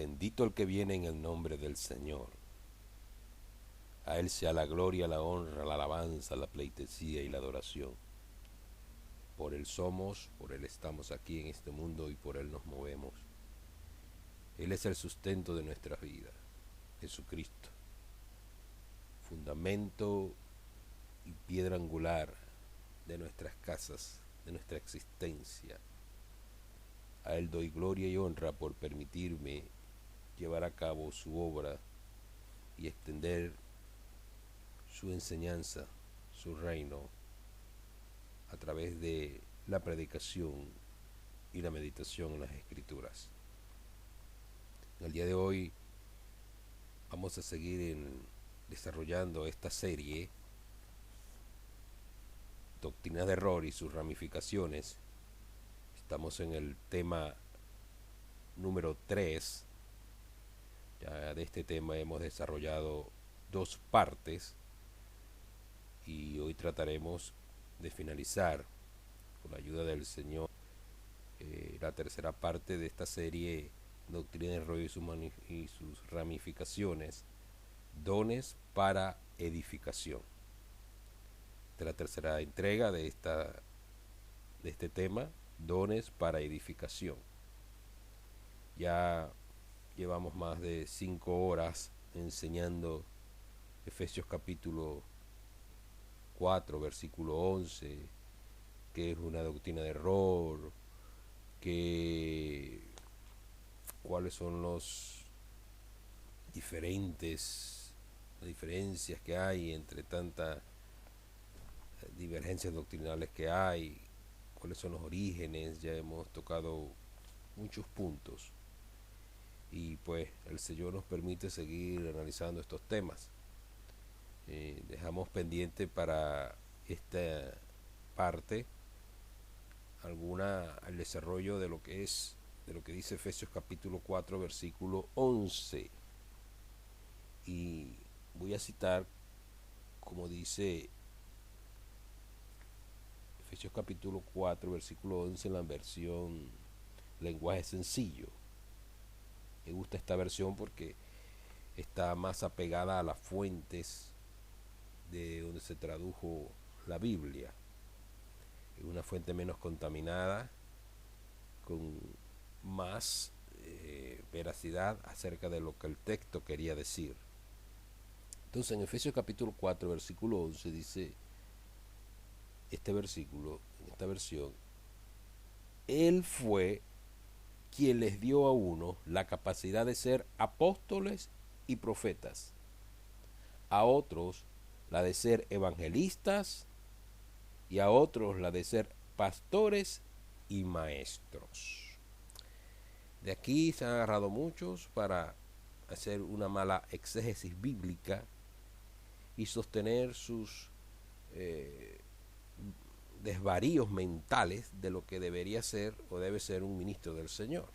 Bendito el que viene en el nombre del Señor. A Él sea la gloria, la honra, la alabanza, la pleitesía y la adoración. Por Él somos, por Él estamos aquí en este mundo y por Él nos movemos. Él es el sustento de nuestras vidas. Jesucristo, fundamento y piedra angular de nuestras casas, de nuestra existencia. A Él doy gloria y honra por permitirme llevar a cabo su obra y extender su enseñanza, su reino, a través de la predicación y la meditación en las Escrituras. En el día de hoy vamos a seguir desarrollando esta serie, Doctrina de Error y sus ramificaciones. Estamos en el tema número 3. Ya de este tema hemos desarrollado 2 partes y hoy trataremos de finalizar, con la ayuda del Señor, la tercera parte de esta serie, Doctrina de Error y sus ramificaciones, dones para edificación. Esta es la tercera entrega de este tema, dones para edificación. Ya llevamos más de 5 horas enseñando Efesios capítulo 4, versículo 11, que es una doctrina de error, cuáles son las diferencias que hay entre tantas divergencias doctrinales que hay, cuáles son los orígenes. Ya hemos tocado muchos puntos y pues el Señor nos permite seguir analizando estos temas. Dejamos pendiente para esta parte al desarrollo de lo que dice Efesios capítulo 4 versículo 11, y voy a citar como dice Efesios capítulo 4 versículo 11 en la versión lenguaje sencillo. Me gusta esta versión porque está más apegada a las fuentes de donde se tradujo la Biblia. Es una fuente menos contaminada, con más veracidad acerca de lo que el texto quería decir. Entonces en Efesios capítulo 4 versículo 11 dice este versículo, en esta versión: Él fue quien les dio a uno la capacidad de ser apóstoles y profetas, a otros la de ser evangelistas y a otros la de ser pastores y maestros. De aquí se han agarrado muchos para hacer una mala exégesis bíblica y sostener sus desvaríos mentales de lo que debería ser o debe ser un ministro del Señor.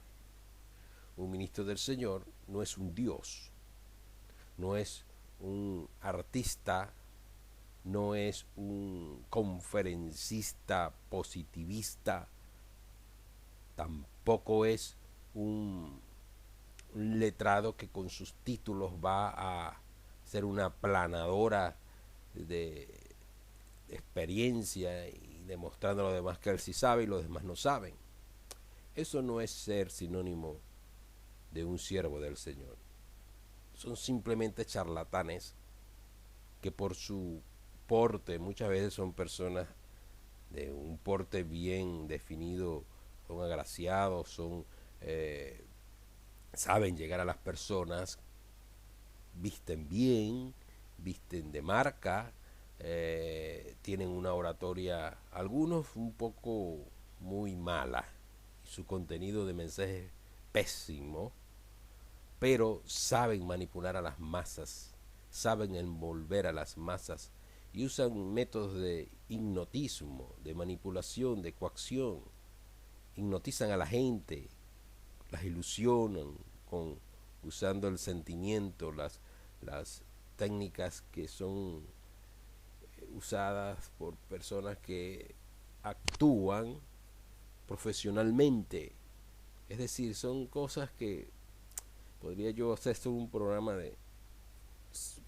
Un ministro del Señor no es un Dios, no es un artista, no es un conferencista positivista, tampoco es un letrado que con sus títulos va a ser una aplanadora de experiencia y demostrando a los demás que él sí sabe y los demás no saben. Eso no es ser sinónimo de un siervo del Señor. Son simplemente charlatanes que por su porte, muchas veces son personas de un porte bien definido, son agraciados, saben llegar a las personas, visten bien, visten de marca, tienen una oratoria, algunos un poco muy mala, su contenido de mensaje es pésimo, pero saben manipular a las masas, saben envolver a las masas y usan métodos de hipnotismo, de manipulación, de coacción. Hipnotizan a la gente, las ilusionan usando el sentimiento, las técnicas que son usadas por personas que actúan profesionalmente. Es decir, son cosas que Podría yo hacer solo un programa de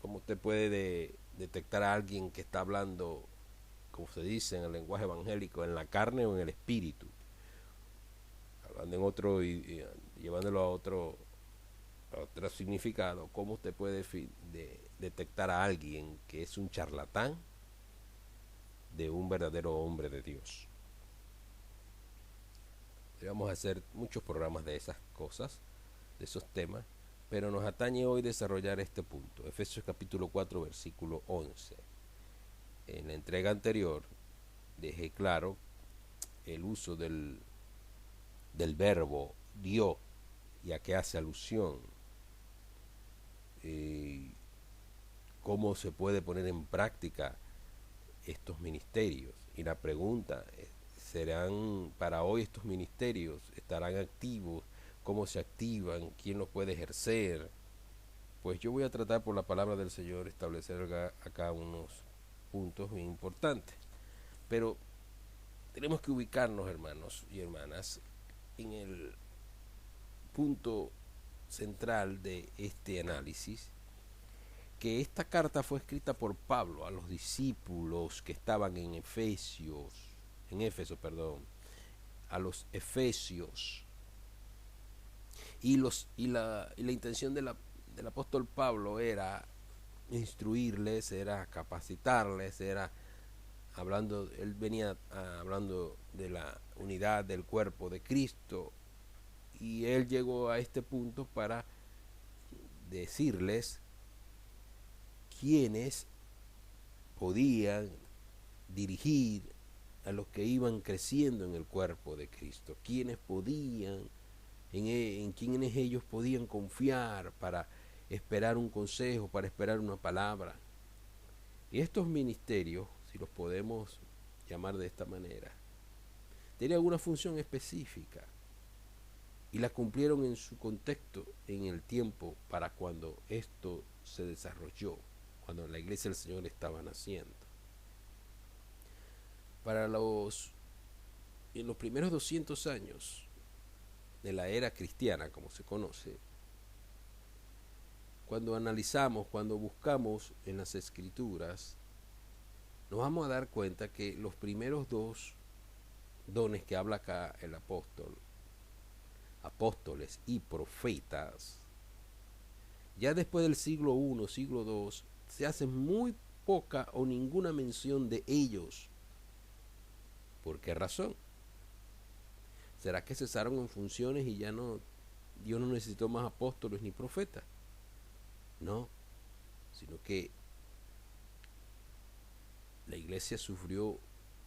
cómo usted puede detectar a alguien que está hablando, como se dice en el lenguaje evangélico, en la carne o en el espíritu, hablando en otro y llevándolo a otro significado. Cómo usted puede detectar a alguien que es un charlatán de un verdadero hombre de Dios. Vamos a hacer muchos programas de esas cosas, de esos temas, pero nos atañe hoy desarrollar este punto. Efesios capítulo 4, versículo 11. En la entrega anterior dejé claro el uso del verbo dio y a qué hace alusión, y cómo se puede poner en práctica estos ministerios. Y la pregunta es, ¿serán para hoy estos ministerios? ¿Estarán activos? ¿Cómo se activan? ¿Quién los puede ejercer? Pues yo voy a tratar por la palabra del Señor establecer acá unos puntos muy importantes. Pero tenemos que ubicarnos, hermanos y hermanas, en el punto central de este análisis, que esta carta fue escrita por Pablo a los discípulos que estaban en Éfeso, a los efesios. Y la intención del apóstol Pablo era instruirles, era capacitarles, él venía hablando de la unidad del cuerpo de Cristo, y él llegó a este punto para decirles quiénes podían dirigir a los que iban creciendo en el cuerpo de Cristo, quiénes podían, en quiénes ellos podían confiar para esperar un consejo, para esperar una palabra. Y estos ministerios, si los podemos llamar de esta manera, tenían alguna función específica y la cumplieron en su contexto, en el tiempo para cuando esto se desarrolló, cuando la iglesia del Señor estaba naciendo. En los primeros 200 años de la era cristiana, como se conoce, cuando analizamos, cuando buscamos en las escrituras, nos vamos a dar cuenta que los primeros dos dones que habla acá el apóstol, apóstoles y profetas, ya después del siglo I, siglo II, se hace muy poca o ninguna mención de ellos. ¿Por qué razón? ¿Será que cesaron en funciones y ya no, Dios no necesitó más apóstoles ni profetas? No, sino que la iglesia sufrió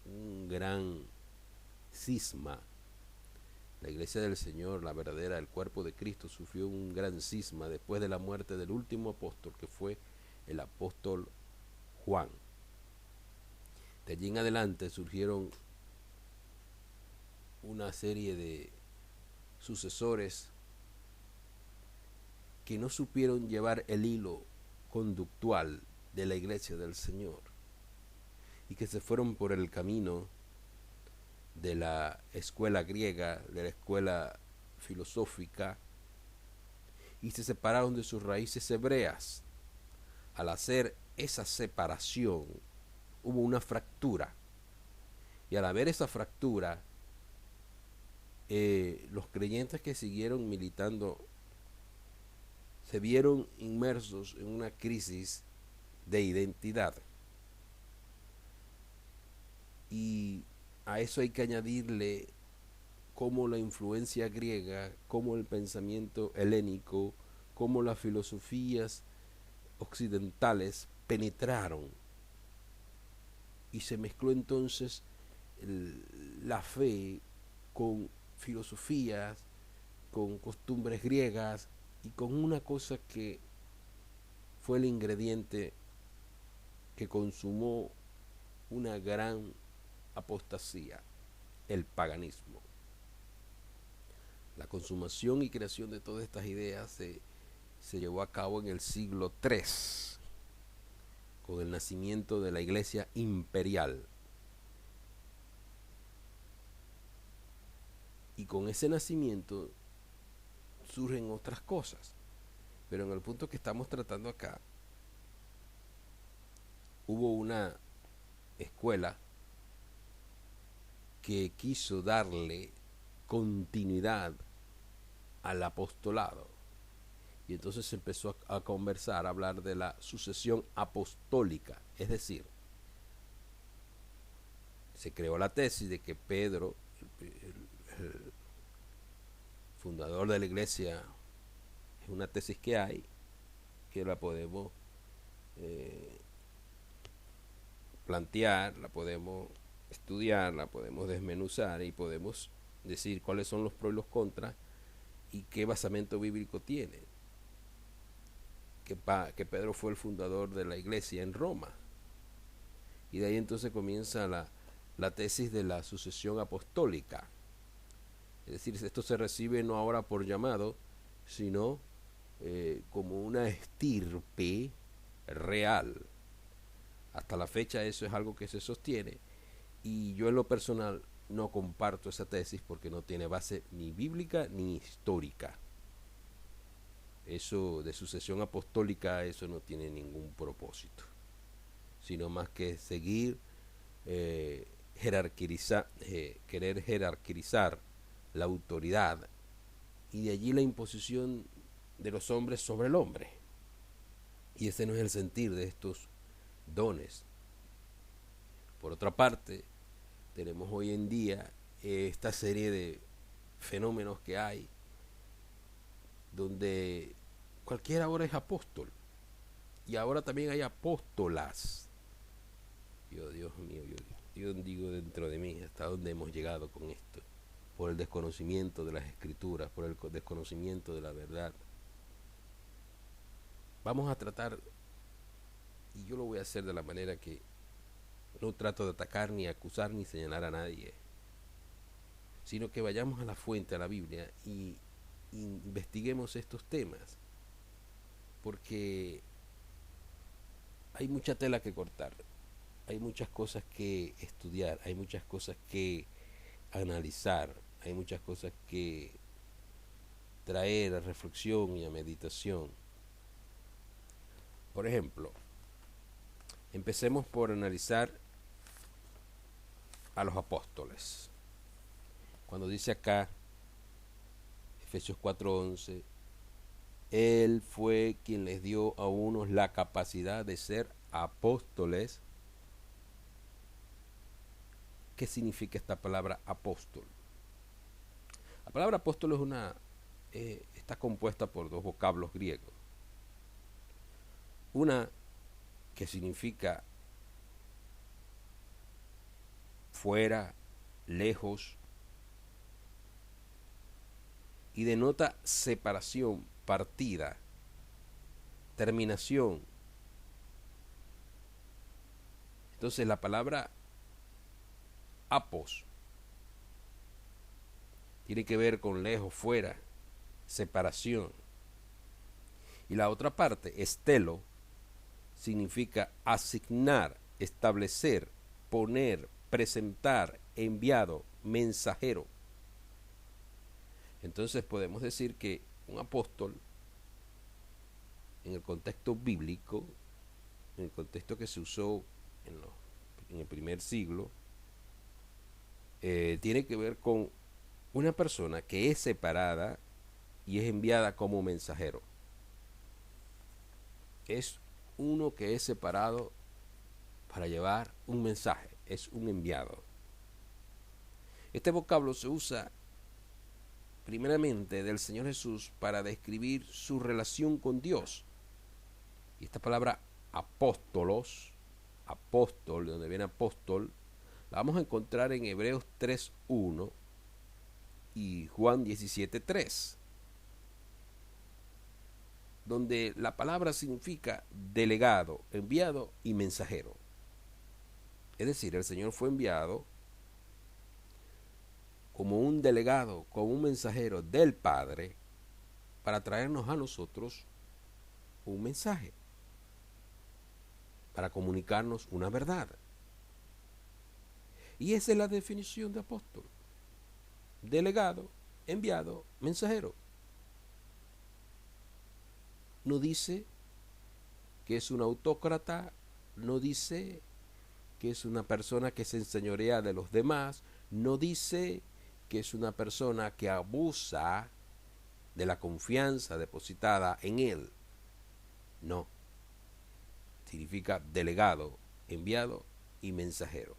un gran cisma. La iglesia del Señor, la verdadera, el cuerpo de Cristo, sufrió un gran cisma después de la muerte del último apóstol, que fue el apóstol Juan. De allí en adelante surgieron una serie de sucesores que no supieron llevar el hilo conductual de la iglesia del Señor y que se fueron por el camino de la escuela griega, de la escuela filosófica, y se separaron de sus raíces hebreas. Al hacer esa separación hubo una fractura, y al haber esa fractura, los creyentes que siguieron militando se vieron inmersos en una crisis de identidad. Y a eso hay que añadirle cómo la influencia griega, cómo el pensamiento helénico, cómo las filosofías occidentales penetraron, y se mezcló entonces la fe con filosofías, con costumbres griegas y con una cosa que fue el ingrediente que consumó una gran apostasía: el paganismo. La consumación y creación de todas estas ideas se llevó a cabo en el siglo III, con el nacimiento de la Iglesia imperial. Y con ese nacimiento surgen otras cosas. Pero en el punto que estamos tratando acá, hubo una escuela que quiso darle continuidad al apostolado. Y entonces se empezó a conversar, a hablar de la sucesión apostólica. Es decir, se creó la tesis de que Pedro, el fundador de la iglesia, es una tesis que hay, que la podemos plantear, la podemos estudiar, la podemos desmenuzar y podemos decir cuáles son los pros y los contras y qué basamento bíblico tiene. Que Pedro fue el fundador de la iglesia en Roma. Y de ahí entonces comienza la tesis de la sucesión apostólica. Es decir, esto se recibe no ahora por llamado, sino como una estirpe real. Hasta la fecha eso es algo que se sostiene y yo en lo personal no comparto esa tesis porque no tiene base ni bíblica ni histórica. Eso de sucesión apostólica, eso no tiene ningún propósito, sino más que seguir querer jerarquizar la autoridad y de allí la imposición de los hombres sobre el hombre. Y ese no es el sentir de estos dones. Por otra parte, tenemos hoy en día esta serie de fenómenos que hay donde cualquiera ahora es apóstol y ahora también hay apóstolas. Dios mío, yo digo dentro de mí hasta dónde hemos llegado con esto, por el desconocimiento de las escrituras, por el desconocimiento de la verdad. Vamos a tratar, y yo lo voy a hacer de la manera que no trato de atacar, ni acusar, ni señalar a nadie, sino que vayamos a la fuente, a la Biblia, y investiguemos estos temas, porque hay mucha tela que cortar, hay muchas cosas que estudiar, hay muchas cosas que analizar, hay muchas cosas que traer a reflexión y a meditación. Por ejemplo, empecemos por analizar a los apóstoles. Cuando dice acá, Efesios 4:11, Él fue quien les dio a unos la capacidad de ser apóstoles. ¿Qué significa esta palabra apóstol? La palabra apóstol está compuesta por dos vocablos griegos. Una que significa fuera, lejos, y denota separación, partida, terminación. Entonces la palabra apos tiene que ver con lejos, fuera, separación. Y la otra parte, estelo, significa asignar, establecer, poner, presentar, enviado, mensajero. Entonces podemos decir que un apóstol, en el contexto bíblico, en el contexto que se usó en el primer siglo, tiene que ver con una persona que es separada y es enviada como mensajero. Es uno que es separado para llevar un mensaje, es un enviado. Este vocablo se usa primeramente del Señor Jesús para describir su relación con Dios. Y esta palabra apóstolos, apóstol, de donde viene apóstol, la vamos a encontrar en Hebreos 3:1 y Juan 17:3, donde la palabra significa delegado, enviado y mensajero. Es decir, el Señor fue enviado como un delegado, como un mensajero del Padre para traernos a nosotros un mensaje, para comunicarnos una verdad. Y esa es la definición de apóstol: delegado, enviado, mensajero. no dice que es un autócrata, no dice que es una persona que se enseñorea de los demás, no dice que es una persona que abusa de la confianza depositada en él. No, significa delegado, enviado y mensajero.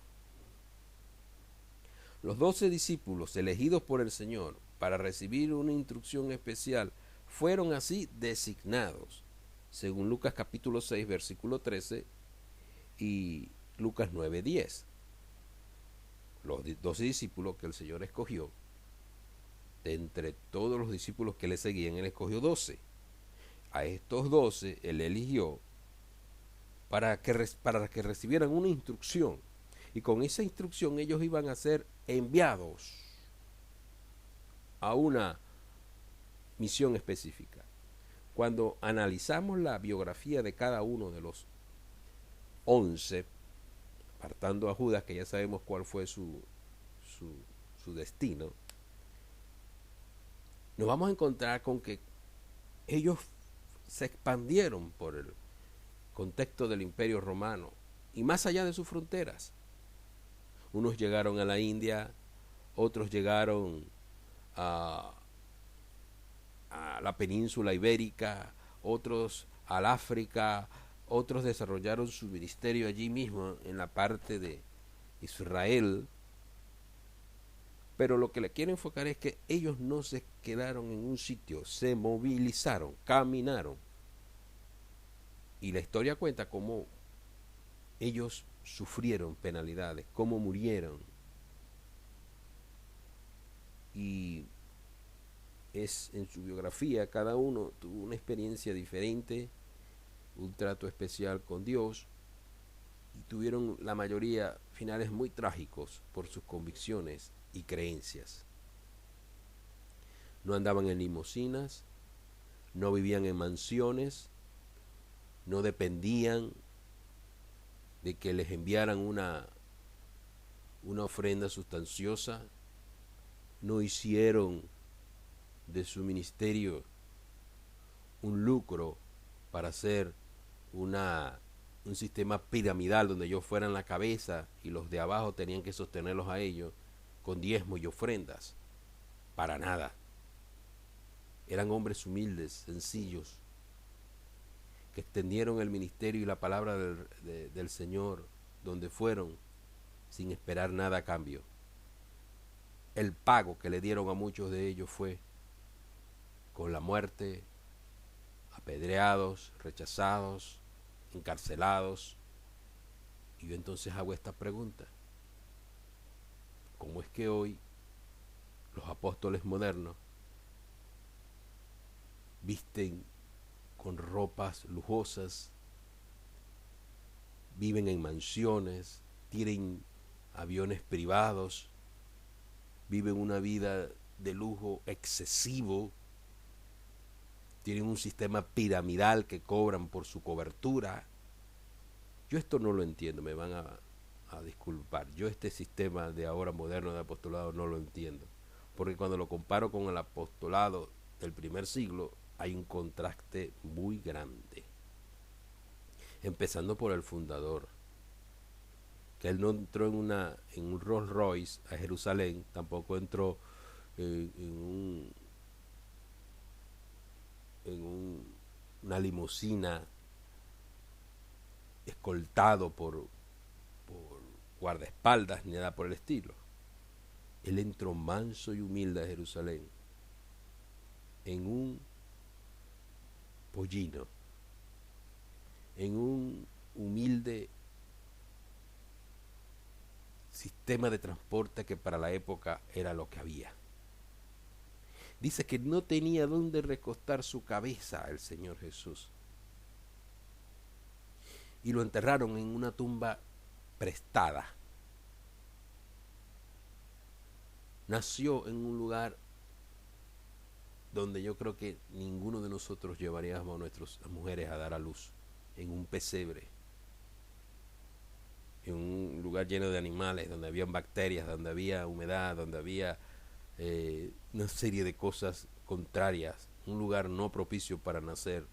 Los 12 discípulos elegidos por el Señor para recibir una instrucción especial fueron así designados, según Lucas capítulo 6, versículo 13 y Lucas 9, 10. Los 12 discípulos que el Señor escogió, de entre todos los discípulos que le seguían, Él escogió 12. A estos 12 Él eligió para que recibieran una instrucción. Y con esa instrucción ellos iban a ser enviados a una misión específica. Cuando analizamos la biografía de cada uno de los 11, apartando a Judas, que ya sabemos cuál fue su destino, nos vamos a encontrar con que ellos se expandieron por el contexto del Imperio Romano y más allá de sus fronteras. Unos llegaron a la India, otros llegaron a la península ibérica, otros al África, otros desarrollaron su ministerio allí mismo en la parte de Israel. Pero lo que le quiero enfocar es que ellos no se quedaron en un sitio, se movilizaron, caminaron. Y la historia cuenta cómo ellos sufrieron penalidades, cómo murieron. Y es en su biografía, cada uno tuvo una experiencia diferente, un trato especial con Dios, y tuvieron la mayoría finales muy trágicos por sus convicciones y creencias. No andaban en limusinas, no vivían en mansiones, no dependían de que les enviaran una ofrenda sustanciosa, no hicieron de su ministerio un lucro para hacer un sistema piramidal donde ellos fueran la cabeza y los de abajo tenían que sostenerlos a ellos con diezmos y ofrendas. Para nada. Eran hombres humildes, sencillos, que extendieron el ministerio y la palabra del Señor donde fueron sin esperar nada a cambio. El pago que le dieron a muchos de ellos fue con la muerte, apedreados, rechazados, encarcelados. Y yo entonces hago esta pregunta: ¿cómo es que hoy los apóstoles modernos visten con ropas lujosas, viven en mansiones, tienen aviones privados, viven una vida de lujo excesivo, tienen un sistema piramidal que cobran por su cobertura? Yo esto no lo entiendo, me van a disculpar. Yo este sistema de ahora moderno de apostolado no lo entiendo, porque cuando lo comparo con el apostolado del primer siglo, hay un contraste muy grande. Empezando por el fundador, que él no entró en un Rolls Royce a Jerusalén, tampoco entró en una limusina escoltado por guardaespaldas ni nada por el estilo. Él entró manso y humilde a Jerusalén en un pollino, en un humilde sistema de transporte que para la época era lo que había. Dice que no tenía dónde recostar su cabeza el Señor Jesús. Y lo enterraron en una tumba prestada. Nació en un lugar donde yo creo que ninguno de nosotros llevaríamos a nuestras mujeres a dar a luz, en un pesebre, en un lugar lleno de animales, donde había bacterias, donde había humedad, donde había una serie de cosas contrarias, un lugar no propicio para nacer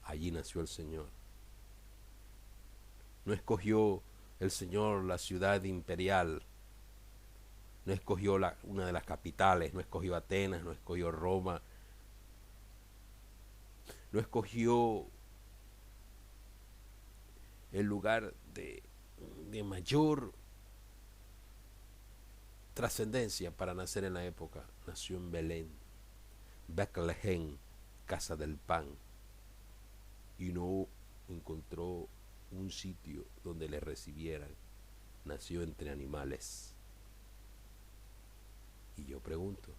allí nació el Señor. No escogió el Señor la ciudad imperial, no escogió una de las capitales, no escogió Atenas, no escogió Roma, no escogió el lugar de mayor trascendencia para nacer en la época. Nació en Belén, Betlehem, casa del pan, y no encontró un sitio donde le recibieran. Nació entre animales. Y yo pregunto,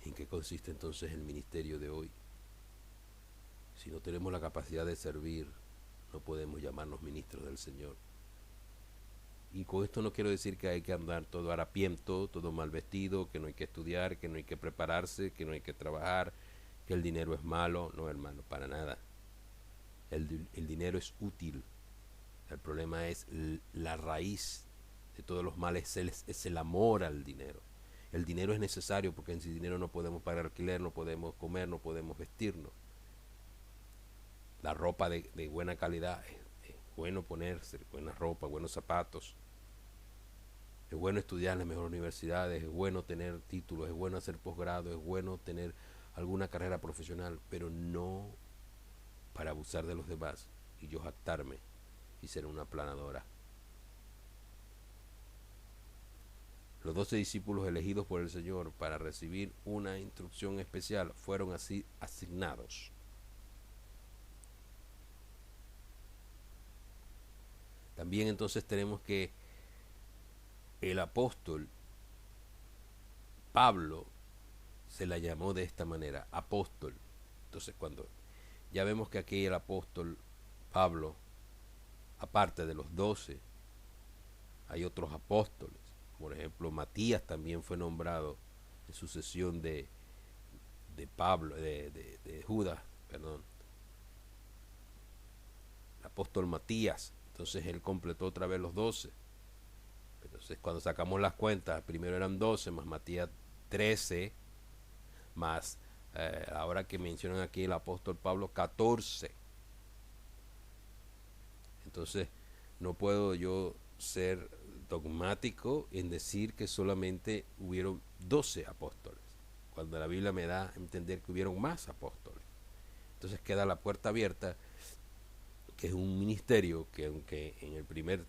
¿en qué consiste entonces el ministerio de hoy? Si no tenemos la capacidad de servir, no podemos llamarnos ministros del Señor. Y con esto no quiero decir que hay que andar todo harapiento, todo mal vestido, que no hay que estudiar, que no hay que prepararse, que no hay que trabajar, que el dinero es malo. No, hermano, para nada. El dinero es útil. El problema es la raíz de todos los males, es el amor al dinero. El dinero es necesario porque sin dinero no podemos pagar alquiler, no podemos comer, no podemos vestirnos. La ropa de buena calidad, es bueno ponerse buena ropa, buenos zapatos. Es bueno estudiar en las mejores universidades, es bueno tener títulos, es bueno hacer posgrado, es bueno tener alguna carrera profesional, pero no para abusar de los demás y yo jactarme y ser una aplanadora. Los 12 discípulos elegidos por el Señor para recibir una instrucción especial fueron así asignados. También entonces tenemos que el apóstol Pablo se la llamó de esta manera, apóstol. Entonces cuando ya vemos que aquí el apóstol Pablo, aparte de los 12, hay otros apóstoles. Por ejemplo, Matías también fue nombrado en sucesión de Pablo, de Judas, perdón. El apóstol Matías. Entonces él completó otra vez los 12. Entonces cuando sacamos las cuentas, primero eran 12, más Matías 13, más ahora que mencionan aquí el apóstol Pablo 14. Entonces no puedo yo ser dogmático en decir que solamente hubieron 12 apóstoles, cuando la Biblia me da a entender que hubieron más apóstoles. Entonces queda la puerta abierta, que es un ministerio que aunque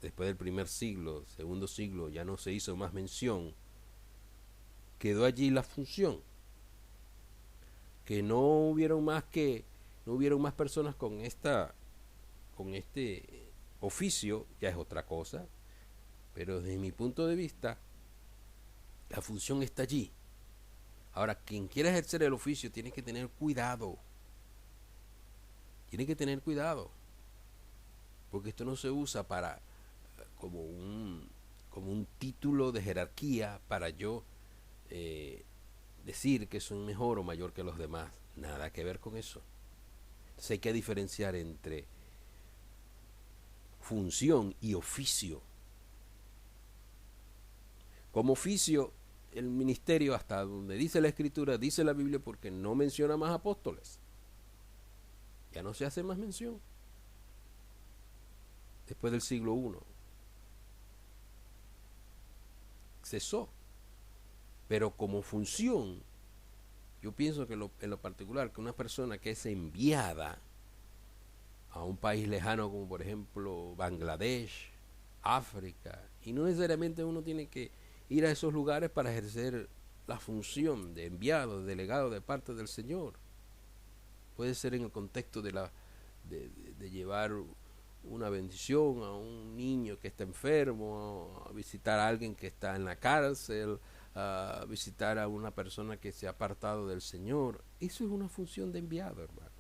después del primer siglo, segundo siglo, ya no se hizo más mención, quedó allí la función, que no hubieron más personas con este oficio, ya es otra cosa, pero desde mi punto de vista la función está allí. Ahora, quien quiera ejercer el oficio tiene que tener cuidado, porque esto no se usa para como un título de jerarquía para yo decir que soy mejor o mayor que los demás. Nada que ver con eso. Entonces hay que diferenciar entre función y oficio. Como oficio, el ministerio, hasta donde dice la Escritura, dice la Biblia, porque no menciona más apóstoles. Ya no se hace más mención. Después del siglo I cesó. Pero como función, yo pienso que en lo particular, que una persona que es enviada a un país lejano como por ejemplo Bangladesh, África, y no necesariamente uno tiene que ir a esos lugares para ejercer la función de enviado, de delegado de parte del Señor. Puede ser en el contexto de llevar una bendición a un niño que está enfermo, a visitar a alguien que está en la cárcel, a visitar a una persona que se ha apartado del Señor. Eso es una función de enviado, hermanos.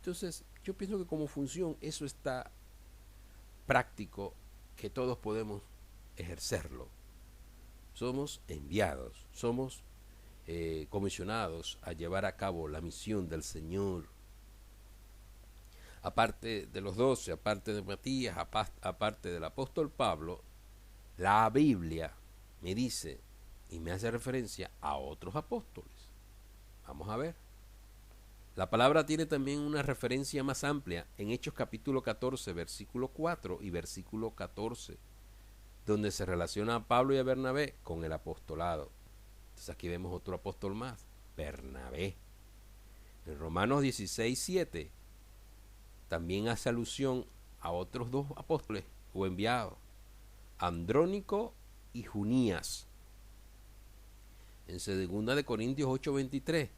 Entonces, yo pienso que como función eso está práctico, que todos podemos ejercerlo. Somos enviados, somos comisionados a llevar a cabo la misión del Señor. Aparte de los 12, aparte de Matías, aparte del apóstol Pablo, la Biblia me dice y me hace referencia a otros apóstoles. Vamos a ver. La palabra tiene también una referencia más amplia en Hechos capítulo 14, versículo 4 y versículo 14, donde se relaciona a Pablo y a Bernabé con el apostolado. Entonces aquí vemos otro apóstol más, Bernabé. En Romanos 16, 7 también hace alusión a otros dos apóstoles o enviados, Andrónico y Junías. En 2 de Corintios 8:23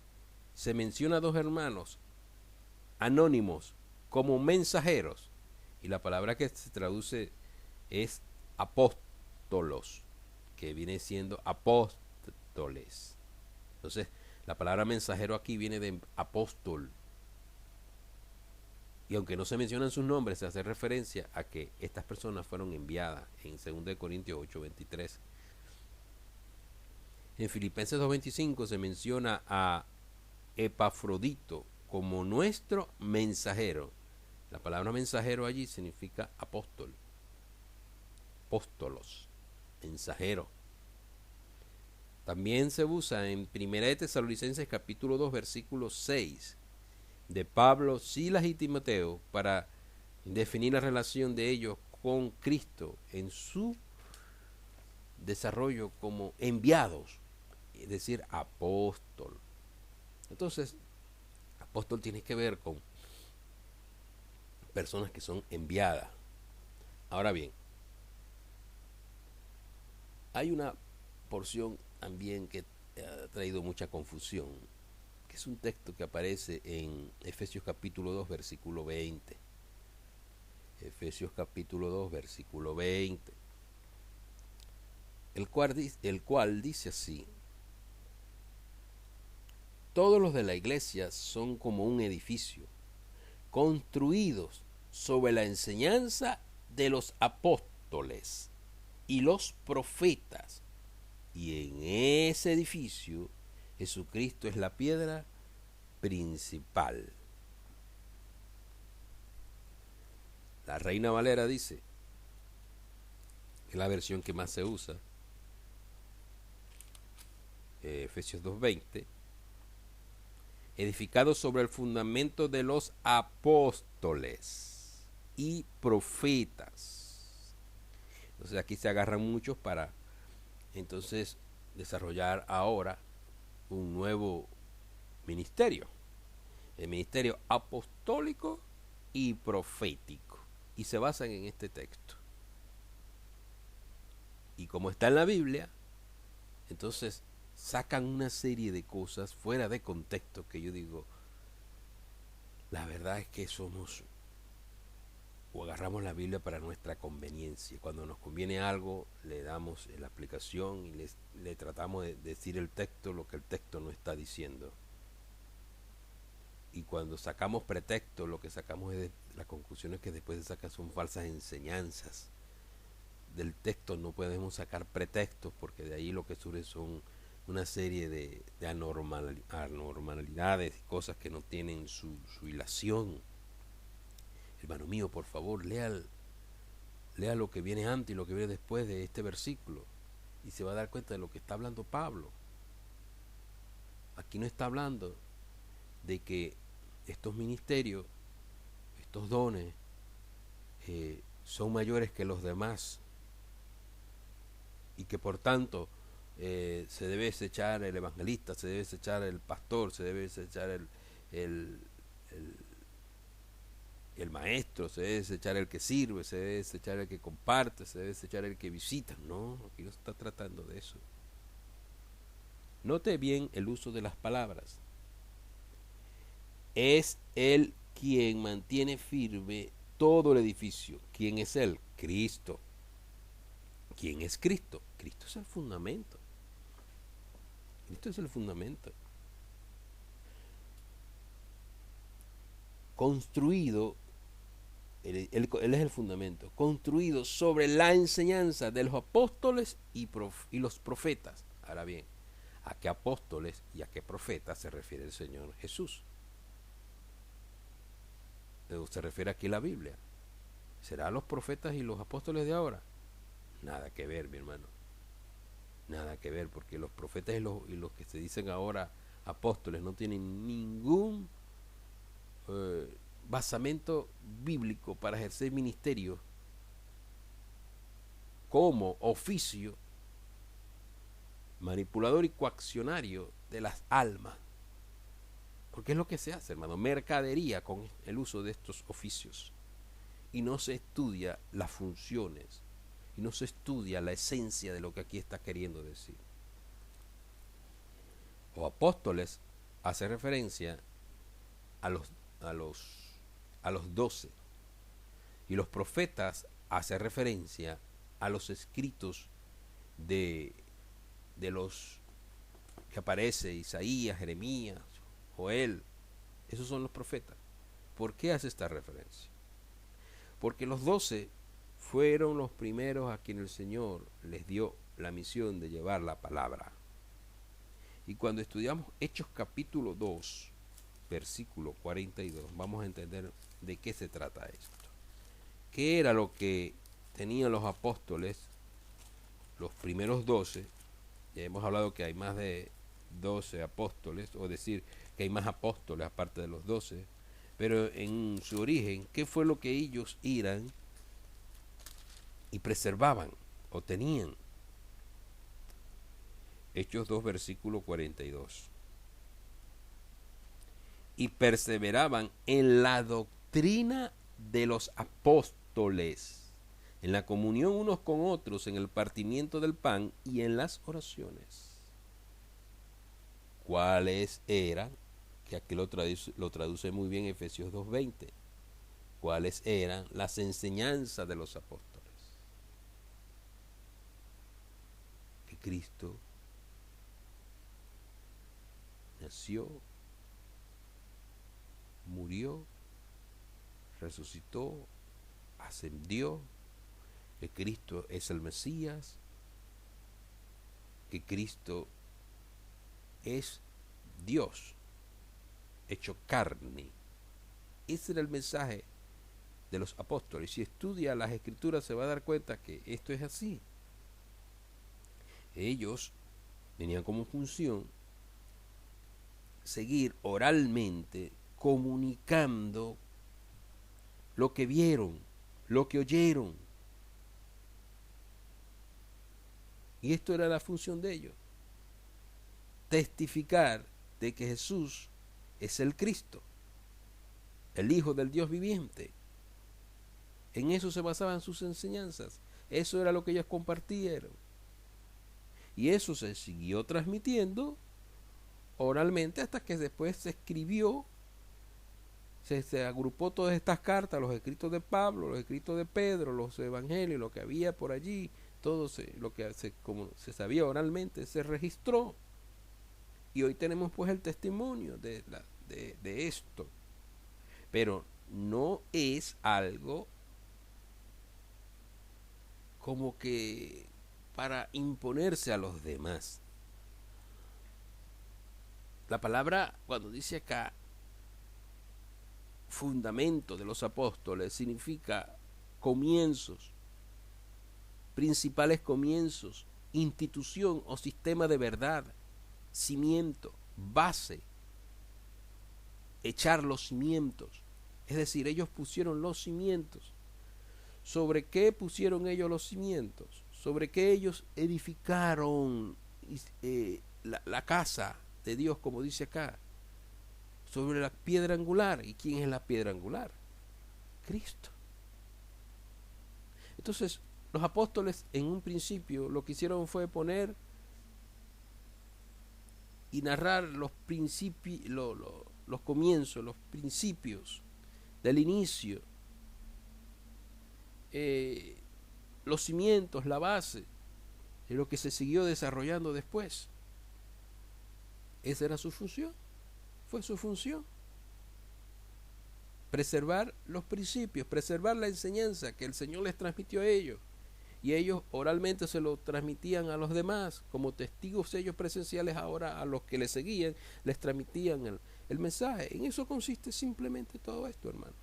se menciona a dos hermanos anónimos como mensajeros, y la palabra que se traduce es apóstolos, que viene siendo apóstoles. Entonces, la palabra mensajero aquí viene de apóstol. Y aunque no se mencionan sus nombres, se hace referencia a que estas personas fueron enviadas en 2 de Corintios 8:23. En Filipenses 2:25 se menciona a Epafrodito como nuestro mensajero. La palabra mensajero allí significa apóstol, apóstolos, mensajero. También se usa en 1 de Tesalonicenses capítulo 2 versículo 6 de Pablo, Silas y Timoteo para definir la relación de ellos con Cristo en su desarrollo como enviados, es decir, apóstol. Entonces, apóstol tiene que ver con personas que son enviadas. Ahora bien, hay una porción también que ha traído mucha confusión, que es un texto que aparece en Efesios capítulo 2 versículo 20. Efesios capítulo 2 versículo 20, el cual dice así: todos los de la iglesia son como un edificio, construidos sobre la enseñanza de los apóstoles y los profetas, y en ese edificio Jesucristo es la piedra principal. La Reina Valera dice, que es la versión que más se usa, Efesios 2:20, edificado sobre el fundamento de los apóstoles y profetas. Entonces aquí se agarran muchos para entonces desarrollar ahora un nuevo ministerio, el ministerio apostólico y profético, y se basan en este texto. Y como está en la Biblia, entonces sacan una serie de cosas fuera de contexto que yo digo, la verdad es que somos o agarramos la Biblia para nuestra conveniencia. Cuando nos conviene algo, le damos la aplicación y le tratamos de decir el texto lo que el texto no está diciendo. Y cuando sacamos pretexto, lo que sacamos es de las conclusiones que después de sacar son falsas enseñanzas. Del texto no podemos sacar pretextos, porque de ahí lo que surge son una serie de anormalidades y cosas que no tienen su hilación. Hermano mío, por favor, lea lo que viene antes y lo que viene después de este versículo, y se va a dar cuenta de lo que está hablando Pablo. Aquí no está hablando de que estos ministerios, estos dones, son mayores que los demás, y que por tanto se debe desechar el evangelista, se debe desechar el pastor, se debe desechar el maestro, se debe desechar el que sirve, se debe desechar el que comparte, se debe desechar el que visita. No, aquí no se está tratando de eso. Note bien el uso de las palabras. Es Él quien mantiene firme todo el edificio. ¿Quién es Él? Cristo. ¿Quién es Cristo? Cristo es el fundamento. Cristo es el fundamento. Construido, él es el fundamento, construido sobre la enseñanza de los apóstoles y los profetas. Ahora bien, ¿a qué apóstoles y a qué profetas se refiere el Señor Jesús? ¿Se refiere aquí la Biblia? ¿Será a los profetas y los apóstoles de ahora? Nada que ver, mi hermano. Nada que ver, porque los profetas y los que se dicen ahora apóstoles no tienen ningún basamento bíblico para ejercer ministerio como oficio manipulador y coaccionario de las almas. Porque es lo que se hace, hermano, mercadería con el uso de estos oficios. Y no se estudia las funciones, y no se estudia la esencia de lo que aquí está queriendo decir. O apóstoles hace referencia a los 12, y los profetas hace referencia a los escritos de los que aparece Isaías, Jeremías, Joel. Esos son los profetas. ¿Por qué hace esta referencia? Porque los 12 fueron los primeros a quienes el Señor les dio la misión de llevar la palabra. Y cuando estudiamos Hechos capítulo 2, versículo 42, vamos a entender de qué se trata esto. ¿Qué era lo que tenían los apóstoles, los primeros 12? Ya hemos hablado que hay más de 12 apóstoles, o decir que hay más apóstoles aparte de los 12, pero en su origen, ¿qué fue lo que ellos eran y preservaban o tenían? Hechos 2, versículo 42. Y perseveraban en la doctrina de los apóstoles, en la comunión unos con otros, en el partimiento del pan y en las oraciones. ¿Cuáles eran? Que aquí lo traduce muy bien Efesios 2:20. ¿Cuáles eran las enseñanzas de los apóstoles? Que Cristo nació, murió, resucitó, ascendió, que Cristo es el Mesías, que Cristo es Dios hecho carne. Ese era el mensaje de los apóstoles. Si estudia las escrituras se va a dar cuenta que esto es así. Ellos tenían como función seguir oralmente comunicando lo que vieron, lo que oyeron. Y esto era la función de ellos. Testificar de que Jesús es el Cristo, el Hijo del Dios viviente. En eso se basaban sus enseñanzas. Eso era lo que ellos compartieron. Y eso se siguió transmitiendo oralmente hasta que después se escribió, se agrupó todas estas cartas, los escritos de Pablo, los escritos de Pedro, los evangelios, lo que había por allí, todo lo que como se sabía oralmente se registró. Y hoy tenemos pues el testimonio de esto. Pero no es algo como que para imponerse a los demás. La palabra, cuando dice acá fundamento de los apóstoles, significa comienzos, principales comienzos, institución o sistema de verdad, cimiento, base, echar los cimientos. Es decir, ellos pusieron los cimientos. ¿Sobre qué pusieron ellos los cimientos? Sobre qué ellos edificaron la casa de Dios, como dice acá. Sobre la piedra angular. ¿Y quién es la piedra angular? Cristo. Entonces, los apóstoles en un principio lo que hicieron fue poner y narrar los principios, los comienzos, los principios del inicio, los cimientos, la base de lo que se siguió desarrollando después. Esa era su función, fue su función. Preservar los principios, preservar la enseñanza que el Señor les transmitió a ellos. Y ellos oralmente se lo transmitían a los demás, como testigos ellos presenciales ahora a los que les seguían, les transmitían el mensaje. En eso consiste simplemente todo esto, hermano.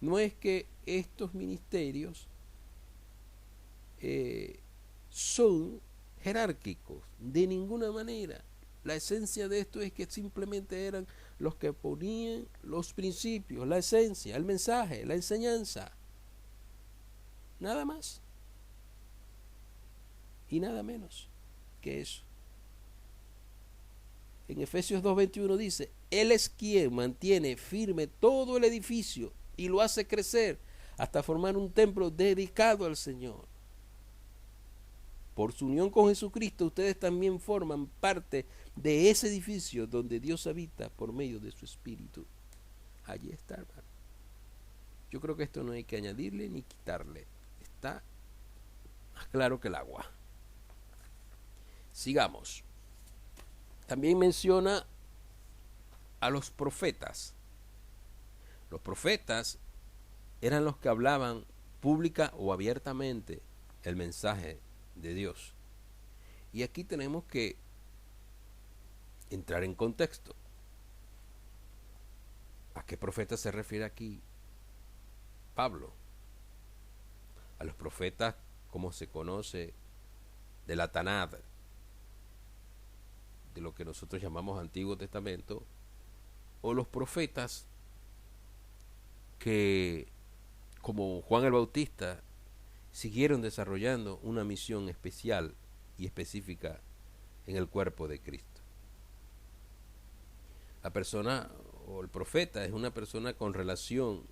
No es que estos ministerios son jerárquicos, de ninguna manera. La esencia de esto es que simplemente eran los que ponían los principios, la esencia, el mensaje, la enseñanza. Nada más y nada menos que eso. En Efesios 2:21 dice, Él es quien mantiene firme todo el edificio y lo hace crecer hasta formar un templo dedicado al Señor. Por su unión con Jesucristo, ustedes también forman parte de ese edificio donde Dios habita por medio de su Espíritu. Allí está, hermano. Yo creo que esto no hay que añadirle ni quitarle. Está más claro que el agua. Sigamos. También menciona a los profetas. Los profetas eran los que hablaban pública o abiertamente el mensaje de Dios. Y aquí tenemos que entrar en contexto. ¿A qué profeta se refiere aquí Pablo? A los profetas, como se conoce, de la Tanad, de lo que nosotros llamamos Antiguo Testamento, o los profetas que, como Juan el Bautista, siguieron desarrollando una misión especial y específica en el cuerpo de Cristo. La persona o el profeta es una persona con relación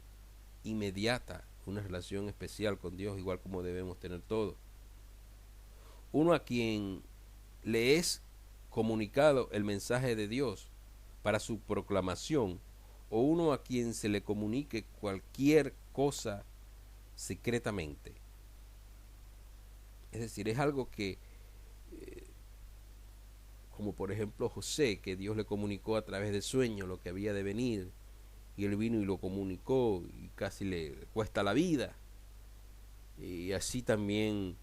inmediata, una relación especial con Dios, igual como debemos tener todos. Uno a quien le es comunicado el mensaje de Dios para su proclamación, o uno a quien se le comunique cualquier cosa secretamente. Es decir, es algo que, como por ejemplo José, que Dios le comunicó a través de sueños lo que había de venir, y él vino y lo comunicó y casi le cuesta la vida. Y así también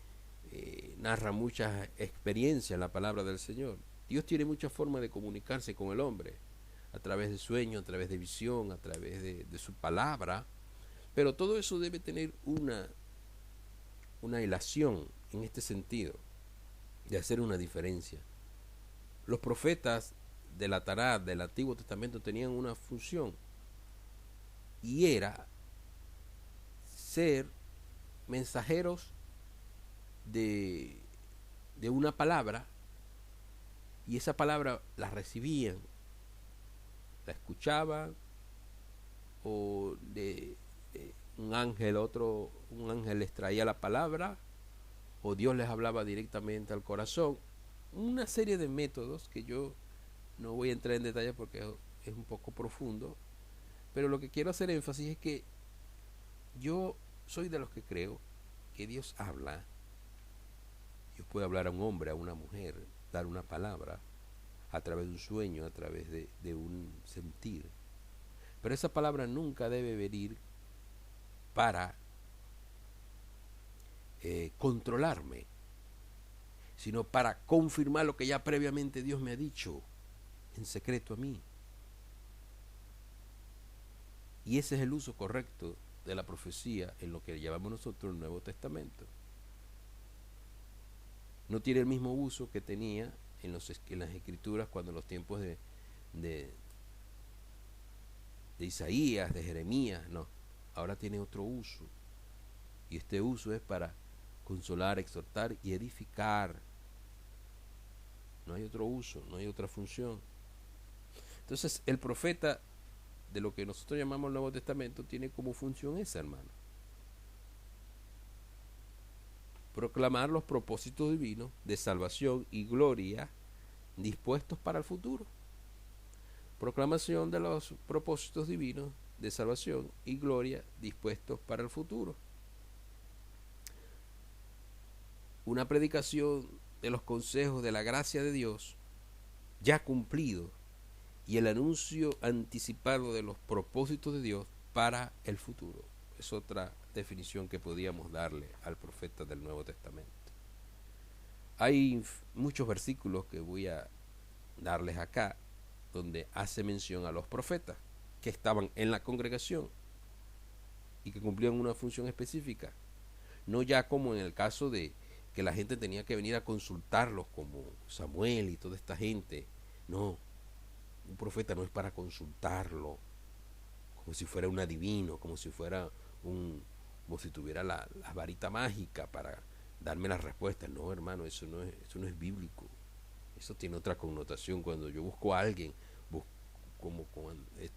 narra muchas experiencias en la palabra del Señor. Dios tiene muchas formas de comunicarse con el hombre, a través de sueños, a través de visión, a través de su palabra, pero todo eso debe tener una ilación en este sentido, de hacer una diferencia. Los profetas de la Tará, del Antiguo Testamento, tenían una función, y era ser mensajeros de una palabra, y esa palabra la recibían, la escuchaban, o de un ángel les traía la palabra, o Dios les hablaba directamente al corazón. Una serie de métodos que yo no voy a entrar en detalle porque es un poco profundo, pero lo que quiero hacer énfasis es que yo soy de los que creo que Dios habla. Dios puede hablar a un hombre, a una mujer, dar una palabra a través de un sueño, a través de un sentir. Pero esa palabra nunca debe venir para controlarme, sino para confirmar lo que ya previamente Dios me ha dicho en secreto a mí. Y ese es el uso correcto de la profecía en lo que llamamos nosotros el Nuevo Testamento. No tiene el mismo uso que tenía en las Escrituras cuando en los tiempos de Isaías, de Jeremías, no. Ahora tiene otro uso. Y este uso es para consolar, exhortar y edificar. No hay otro uso, no hay otra función. Entonces, el profeta de lo que nosotros llamamos el Nuevo Testamento tiene como función esa, hermano. Proclamar los propósitos divinos de salvación y gloria dispuestos para el futuro. Proclamación de los propósitos divinos de salvación y gloria dispuestos para el futuro. Una predicación de los consejos de la gracia de Dios ya cumplido y el anuncio anticipado de los propósitos de Dios para el futuro. Es otra definición que podíamos darle al profeta del Nuevo Testamento. Hay muchos versículos que voy a darles acá donde hace mención a los profetas que estaban en la congregación y que cumplían una función específica, no ya como en el caso de que la gente tenía que venir a consultarlos como Samuel y toda esta gente. No, Un profeta no es para consultarlo, como si fuera un adivino, como si fuera como si tuviera la varita mágica para darme las respuestas. No, hermano, eso no es bíblico. Eso tiene otra connotación. Cuando yo busco a alguien, busco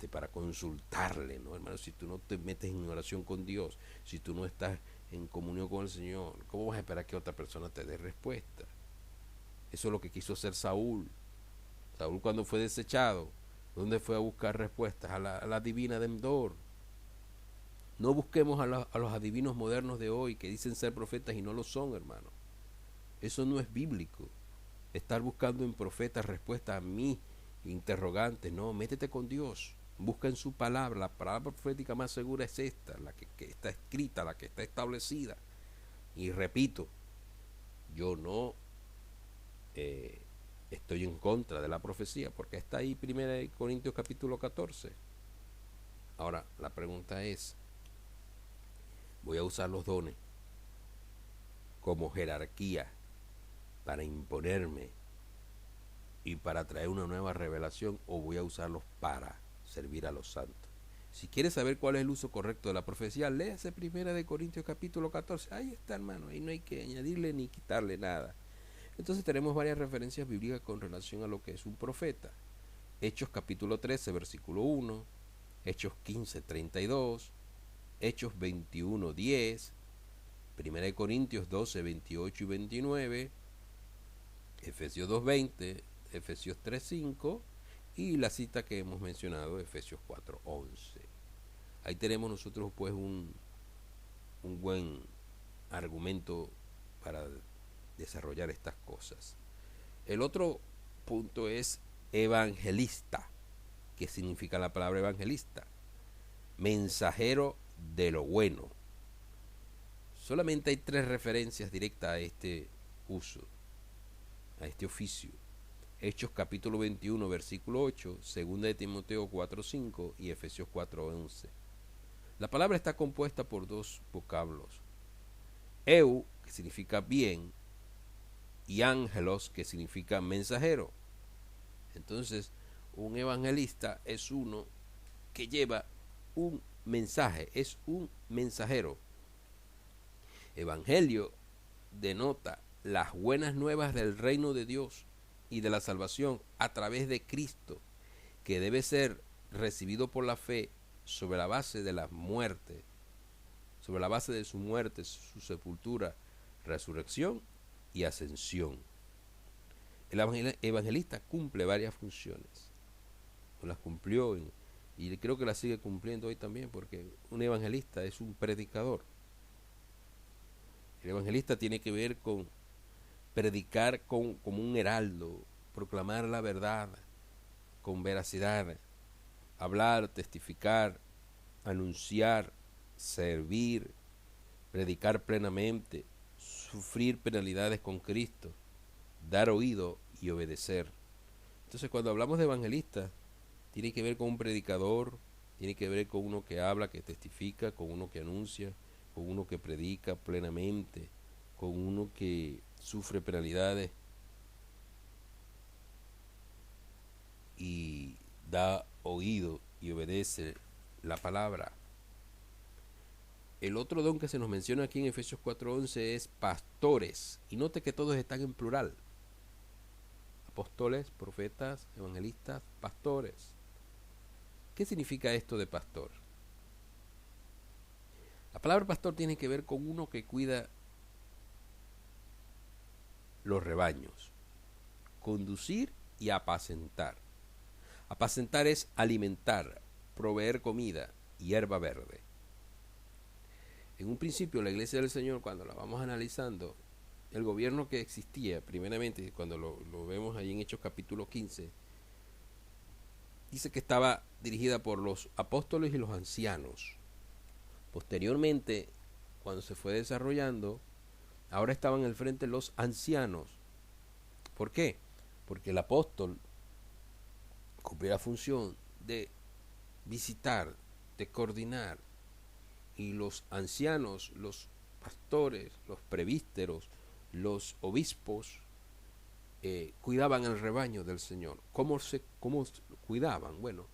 para consultarle, ¿no, hermano? Si tú no te metes en oración con Dios, si tú no estás en comunión con el Señor, ¿cómo vas a esperar que otra persona te dé respuesta? Eso es lo que quiso hacer Saúl. Saúl, cuando fue desechado, ¿dónde fue a buscar respuestas? A la divina de Endor. No busquemos a los adivinos modernos de hoy que dicen ser profetas y no lo son, hermano. Eso no es bíblico. Estar buscando en profetas respuestas a mis interrogantes. No, métete con Dios. Busca en su palabra. La palabra profética más segura es esta, la que está escrita, la que está establecida. Y repito, yo no estoy en contra de la profecía, porque está ahí 1 Corintios capítulo 14. Ahora, la pregunta es, ¿voy a usar los dones como jerarquía para imponerme y para traer una nueva revelación, o voy a usarlos para servir a los santos? Si quieres saber cuál es el uso correcto de la profecía, léase 1 Corintios capítulo 14. Ahí está, hermano, ahí no hay que añadirle ni quitarle nada. Entonces tenemos varias referencias bíblicas con relación a lo que es un profeta. Hechos capítulo 13, versículo 1, Hechos 15, 32, Hechos 21, 10, 1 Corintios 12, 28 y 29, Efesios 2, 20, Efesios 3, 5 y la cita que hemos mencionado, Efesios 4, 11. Ahí tenemos nosotros pues un buen argumento para desarrollar estas cosas. El otro punto es evangelista. ¿Qué significa la palabra evangelista? Mensajero de lo bueno. Solamente hay 3 referencias directas a este uso, a este oficio. Hechos capítulo 21, versículo 8, 2 de Timoteo 4, 5 y Efesios 4, 11. La palabra está compuesta por 2 vocablos. Eu, que significa bien, y ángelos, que significa mensajero. Entonces, un evangelista es uno que lleva un mensaje, es un mensajero. Evangelio denota las buenas nuevas del reino de Dios y de la salvación a través de Cristo, que debe ser recibido por la fe sobre la base de la muerte, sobre la base de su muerte, su sepultura, resurrección y ascensión. El evangelista cumple varias funciones. Las cumplió y creo que las sigue cumpliendo hoy también, porque un evangelista es un predicador. El evangelista tiene que ver con predicar como un heraldo, proclamar la verdad con veracidad, hablar, testificar, anunciar, servir, predicar plenamente, sufrir penalidades con Cristo, dar oído y obedecer. Entonces, cuando hablamos de evangelista, tiene que ver con un predicador, tiene que ver con uno que habla, que testifica, con uno que anuncia, con uno que predica plenamente, con uno que sufre penalidades y da oído y obedece la palabra. El otro don que se nos menciona aquí en Efesios 4:11 es pastores. Y note que todos están en plural. Apóstoles, profetas, evangelistas, pastores. ¿Qué significa esto de pastor? La palabra pastor tiene que ver con uno que cuida los rebaños. Conducir y apacentar. Apacentar es alimentar, proveer comida, hierba verde. En un principio, la Iglesia del Señor, cuando la vamos analizando, el gobierno que existía, primeramente, cuando lo vemos ahí en Hechos capítulo 15, dice que estaba dirigida por los apóstoles y los ancianos. Posteriormente, cuando se fue desarrollando, ahora estaban al frente los ancianos. ¿Por qué? Porque el apóstol cumplía la función de visitar, de coordinar, y los ancianos, los pastores, los presbíteros, los obispos, cuidaban el rebaño del Señor. ¿Cómo cuidaban? Bueno,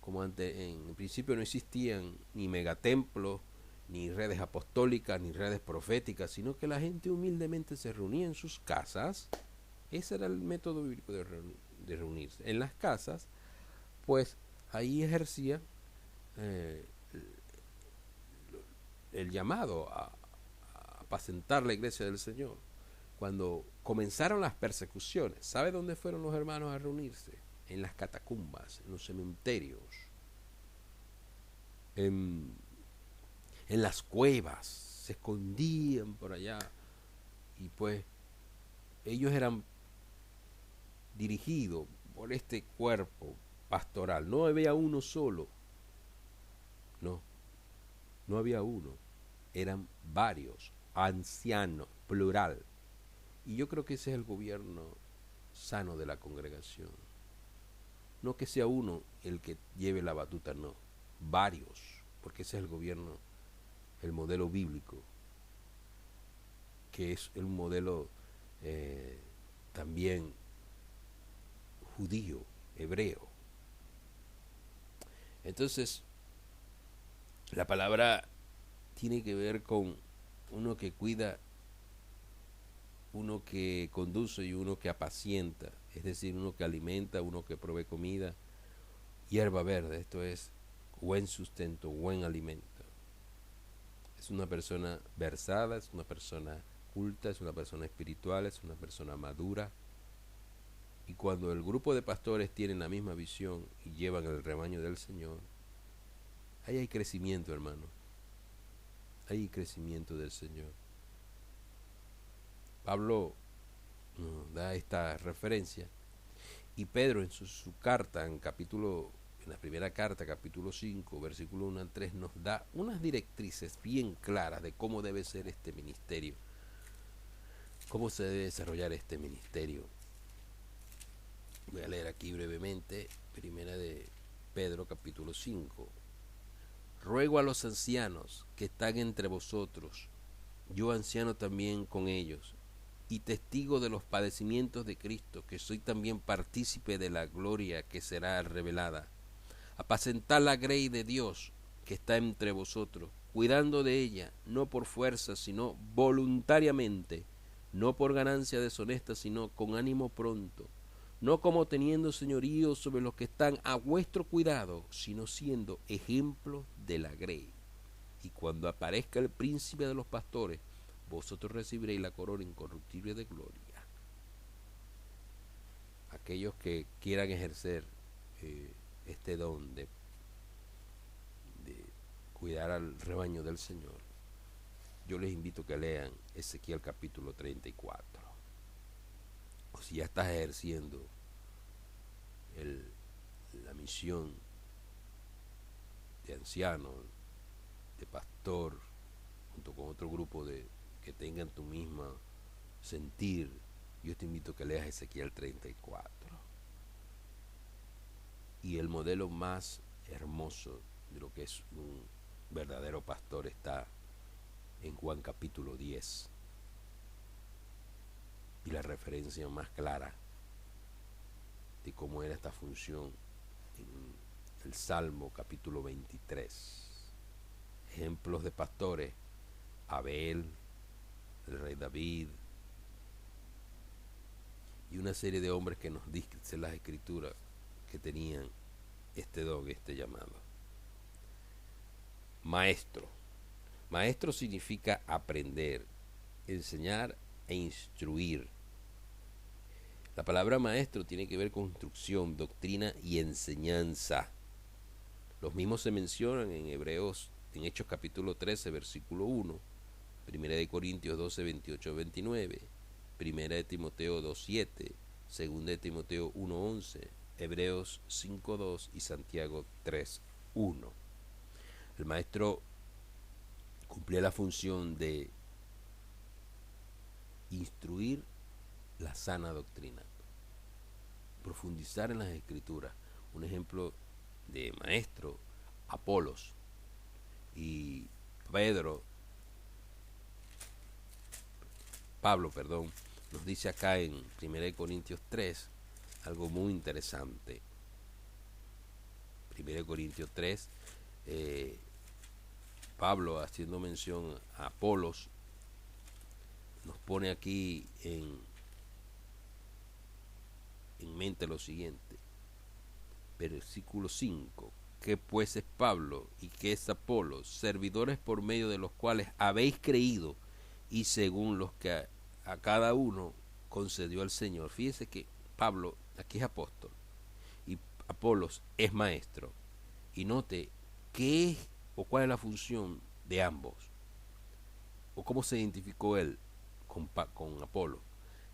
como antes, en principio no existían ni megatemplos, ni redes apostólicas, ni redes proféticas, sino que la gente humildemente se reunía en sus casas. Ese era el método bíblico de reunirse. En las casas, pues ahí ejercía eh, el llamado a apacentar la iglesia del Señor. Cuando comenzaron las persecuciones, ¿sabe dónde fueron los hermanos a reunirse? En las catacumbas, en los cementerios, en, en las cuevas, se escondían por allá y pues ellos eran dirigidos por este cuerpo pastoral. No había uno solo, no, no había uno, eran varios, ancianos, plural. Y yo creo que ese es el gobierno sano de la congregación. No que sea uno el que lleve la batuta, no, varios, porque ese es el gobierno, el modelo bíblico, que es el modelo también judío, hebreo. Entonces, la palabra tiene que ver con uno que cuida, uno que conduce y uno que apacienta, es decir, uno que alimenta, uno que provee comida, hierba verde, esto es buen sustento, buen alimento. Es una persona versada, es una persona culta, es una persona espiritual, es una persona madura. Y cuando el grupo de pastores tienen la misma visión y llevan el rebaño del Señor, ahí hay crecimiento, hermano. Hay crecimiento del Señor. Pablo nos da esta referencia y Pedro en su carta, en la primera carta, capítulo 5, versículo 1 al 3, nos da unas directrices bien claras de cómo debe ser este ministerio, cómo se debe desarrollar este ministerio. Voy a leer aquí brevemente, primera de Pedro, capítulo 5. Ruego a los ancianos que están entre vosotros, yo anciano también con ellos, y testigo de los padecimientos de Cristo, que soy también partícipe de la gloria que será revelada. Apacentad la grey de Dios que está entre vosotros, cuidando de ella, no por fuerza, sino voluntariamente, no por ganancia deshonesta, sino con ánimo pronto, no como teniendo señorío sobre los que están a vuestro cuidado, sino siendo ejemplo de la grey. Y cuando aparezca el príncipe de los pastores, vosotros recibiréis la corona incorruptible de gloria. Aquellos que quieran ejercer este don de cuidar al rebaño del Señor, yo les invito a que lean Ezequiel capítulo 34. O si ya estás ejerciendo la misión de anciano, de pastor, junto con otro grupo que tengan tu misma sentir, yo te invito a que leas Ezequiel 34. Y el modelo más hermoso de lo que es un verdadero pastor está en Juan capítulo 10. Y la referencia más clara de cómo era esta función en el Salmo capítulo 23. Ejemplos de pastores: Abel, el rey David, y una serie de hombres que nos dicen las escrituras que tenían este don, este llamado. Maestro. Maestro significa aprender, enseñar e instruir. La palabra maestro tiene que ver con instrucción, doctrina y enseñanza. Los mismos se mencionan en Hechos capítulo 13, versículo 1, Primera de Corintios 12, 28, 29, Primera de Timoteo 2, 7, Segunda de Timoteo 1, 11, Hebreos 5, 2 y Santiago 3, 1. El maestro cumplía la función de instruir la sana doctrina, profundizar en las escrituras. Un ejemplo de maestro: Apolos Pablo, nos dice acá en 1 Corintios 3 algo muy interesante. 1 Corintios 3, Pablo, haciendo mención a Apolos, nos pone aquí en mente lo siguiente. Versículo 5. ¿Qué pues es Pablo y qué es Apolos? Servidores por medio de los cuales habéis creído y según los que a cada uno concedió el Señor. Fíjese que Pablo aquí es apóstol y Apolos es maestro. Y note qué es o cuál es la función de ambos, o cómo se identificó él con Apolo.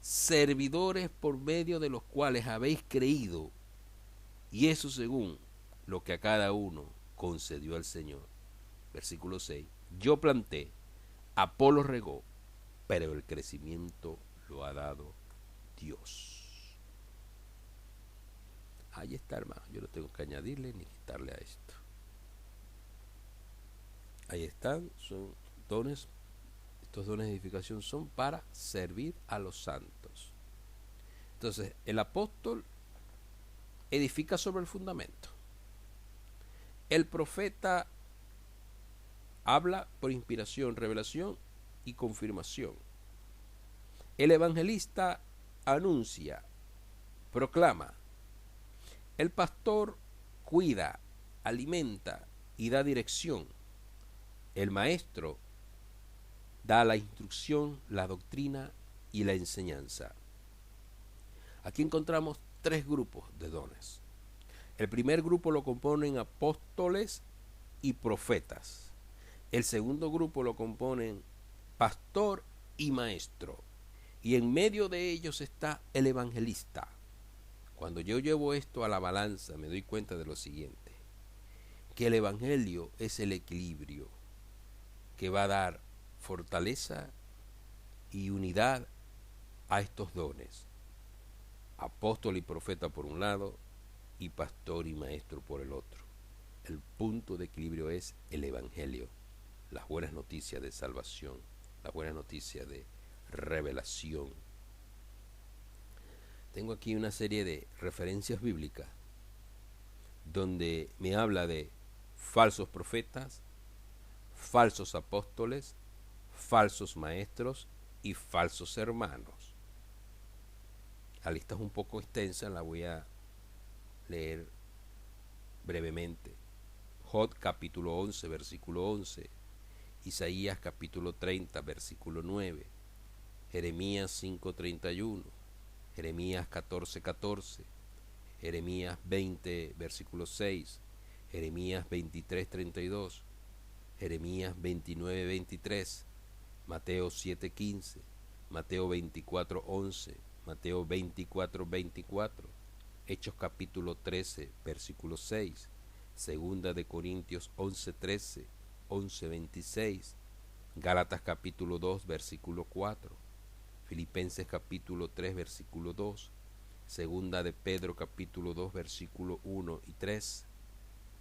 Servidores por medio de los cuales habéis creído, y eso según lo que a cada uno concedió el Señor. Versículo 6. Yo planté, Apolo regó, pero el crecimiento lo ha dado Dios. Ahí está, hermano. Yo no tengo que añadirle ni quitarle a esto. Ahí están, son dones. Estos dones de edificación son para servir a los santos. Entonces, el apóstol edifica sobre el fundamento. El profeta habla por inspiración, revelación y confirmación. El evangelista anuncia, proclama. El pastor cuida, alimenta y da dirección. El maestro da la instrucción, la doctrina y la enseñanza. Aquí encontramos tres grupos de dones. El primer grupo lo componen apóstoles y profetas. El segundo grupo lo componen pastor y maestro. Y en medio de ellos está el evangelista. Cuando yo llevo esto a la balanza, me doy cuenta de lo siguiente: que el evangelio es el equilibrio que va a dar fortaleza y unidad a estos dones. Apóstol y profeta por un lado y pastor y maestro por el otro. El punto de equilibrio es el evangelio, las buenas noticias de salvación, las buenas noticias de revelación. Tengo aquí una serie de referencias bíblicas donde me habla de falsos profetas, falsos apóstoles, falsos maestros y falsos hermanos. La lista es un poco extensa, la voy a leer brevemente. Job capítulo 11, versículo 11, Isaías capítulo 30, versículo 9, Jeremías 5:31, Jeremías 14:14, Jeremías 20, versículo 6, Jeremías 23:32, Jeremías 29:23, Mateo 7:15, Mateo 24:11, Mateo 24:24, Hechos capítulo 13, versículo 6, Segunda de Corintios 11:13, 11:26, Gálatas capítulo 2, versículo 4, Filipenses capítulo 3, versículo 2, Segunda de Pedro capítulo 2, versículo 1 y 3,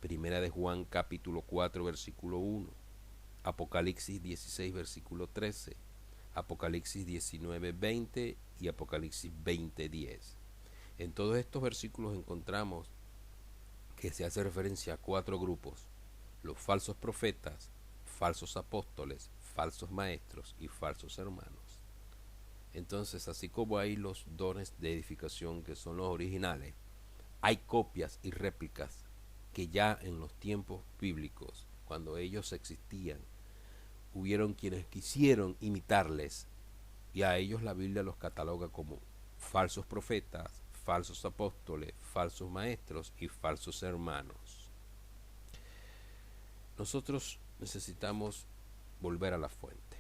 Primera de Juan capítulo 4, versículo 1, Apocalipsis 16, versículo 13, Apocalipsis 19, 20 y Apocalipsis 20, 10. En todos estos versículos encontramos que se hace referencia a cuatro grupos: los falsos profetas, falsos apóstoles, falsos maestros y falsos hermanos. Entonces, así como hay los dones de edificación que son los originales, hay copias y réplicas que ya en los tiempos bíblicos, cuando ellos existían, hubieron quienes quisieron imitarles, y a ellos la Biblia los cataloga como falsos profetas, falsos apóstoles, falsos maestros y falsos hermanos. Nosotros necesitamos volver a la fuente.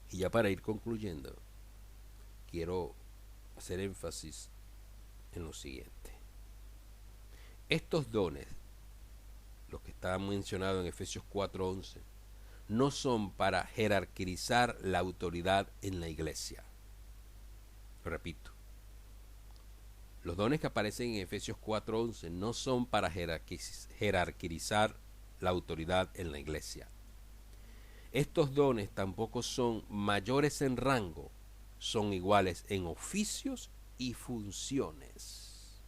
Y ya para ir concluyendo, quiero hacer énfasis en lo siguiente. Estos dones, los que están mencionados en Efesios 4:11, no son para jerarquizar la autoridad en la iglesia. Lo repito. Los dones que aparecen en Efesios 4:11 no son para jerarquizar la autoridad en la iglesia. Estos dones tampoco son mayores en rango son iguales en oficios y funciones.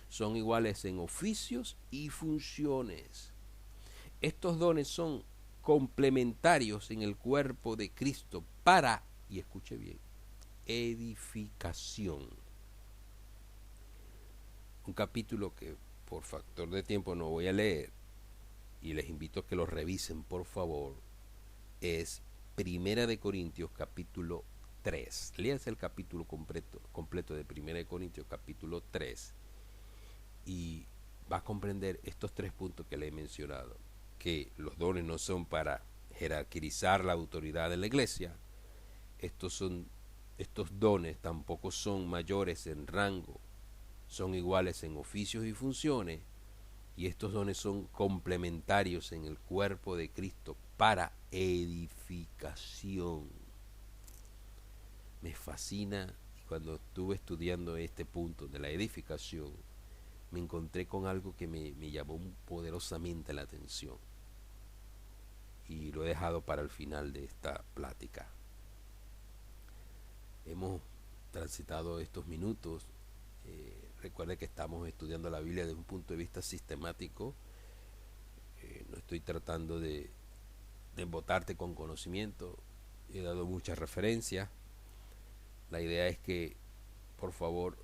Son iguales en oficios y funciones. Estos dones son complementarios en el cuerpo de Cristo para, y escuche bien, edificación. Un capítulo que por factor de tiempo no voy a leer y les invito a que lo revisen por favor, es Primera de Corintios capítulo 3. Léanse el capítulo completo de Primera de Corintios capítulo 3 y va a comprender estos 3 puntos que le he mencionado, que los dones no son para jerarquizar la autoridad de la iglesia, estos dones tampoco son mayores en rango, son iguales en oficios y funciones, y estos dones son complementarios en el cuerpo de Cristo para edificación. Me fascina, y cuando estuve estudiando este punto de la edificación, me encontré con algo que me llamó poderosamente la atención, y lo he dejado para el final de esta plática. Hemos transitado estos minutos. Recuerde que estamos estudiando la Biblia desde un punto de vista sistemático. No estoy tratando de embotarte con conocimiento. He dado muchas referencias. La idea es que, por favor,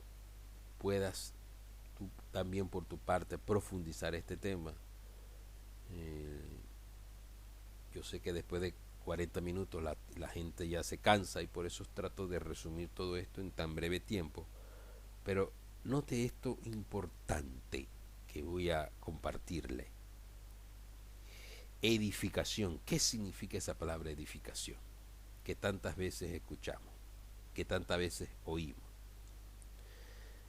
puedas tú también por tu parte profundizar este tema. Yo sé que después de 40 minutos la gente ya se cansa y por eso trato de resumir todo esto en tan breve tiempo. Pero note esto importante que voy a compartirle. Edificación. ¿Qué significa esa palabra edificación? Que tantas veces escuchamos, que tantas veces oímos.